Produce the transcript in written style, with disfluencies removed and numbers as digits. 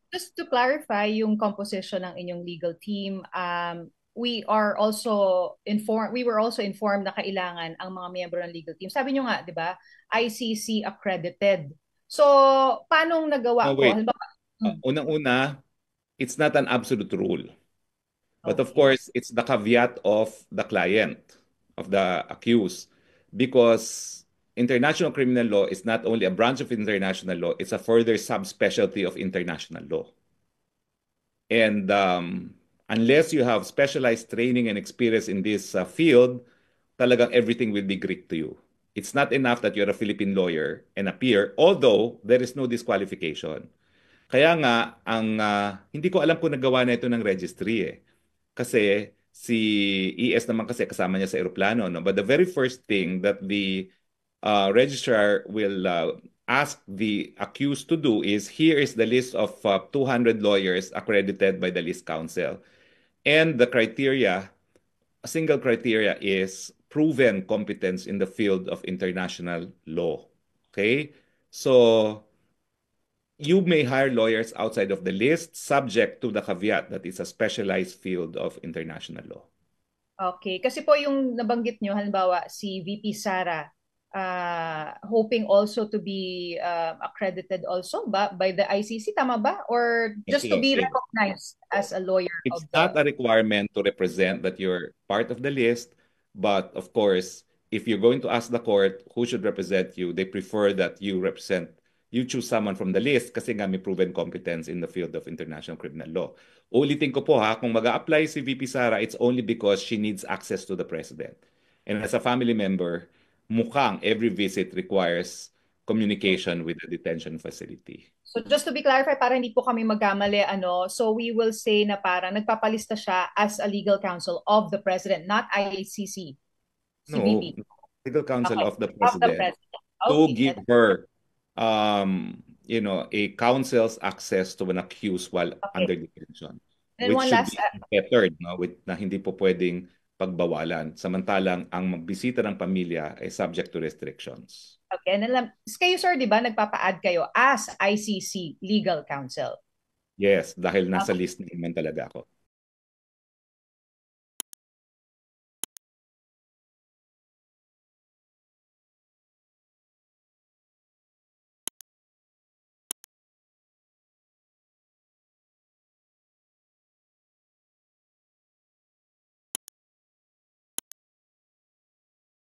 just to clarify yung composition ng inyong legal team, we were also informed na kailangan ang mga miyembro ng legal team. Sabi nyo nga, di ba, ICC accredited. So, paano No, nagawa ko? wait. Halimbawa, Unang-una, it's not an absolute rule. But of okay. course, it's the caveat of the client, of the accused, because international criminal law is not only a branch of international law, it's a further subspecialty of international law. And unless you have specialized training and experience in this field, talagang everything will be Greek to you. It's not enough that you're a Philippine lawyer and appear, although there is no disqualification. Kaya nga, hindi ko alam kung nagawa na ito ng registry eh. Kasi si ES naman kasi kasama niya sa eroplano. No? But the very first thing that the registrar will ask the accused to do is, here is the list of 200 lawyers accredited by the list council. And the criteria, a single criteria is proven competence in the field of international law. Okay? So you may hire lawyers outside of the list, subject to the caveat that it's a specialized field of international law. Okay. Kasi po yung nabanggit nyo, halimbawa si VP Sara, hoping also to be accredited also ba by the ICC, tama ba? Or just to Yes, be yes. recognized as a lawyer It's of not the... a requirement to represent that you're part of the list, but of course, if you're going to ask the court who should represent you, they prefer that you choose someone from the list kasi nga may proven competence in the field of international criminal law. Ulitin ko po ha, kung mag-a-apply si VP Sara, it's only because she needs access to the president. And as a family member, mukhang every visit requires communication with the detention facility. So just to be clarified, para hindi po kami magkamali, so we will say na parang nagpapalista siya as a legal counsel of the president, not ICC, si VP. No, legal counsel Okay. of the Of the president president. to Okay. give her a counsel's access to an accused while Okay. under detention, And then which one should last, be bettered, no, na hindi po pwedeng pagbawalan. Samantalang ang magbisita ng pamilya ay subject to restrictions. okay. And then, kayo sir, di ba, nagpapa-add kayo as ICC legal counsel. Yes, dahil nasa Okay. list naman talaga ako.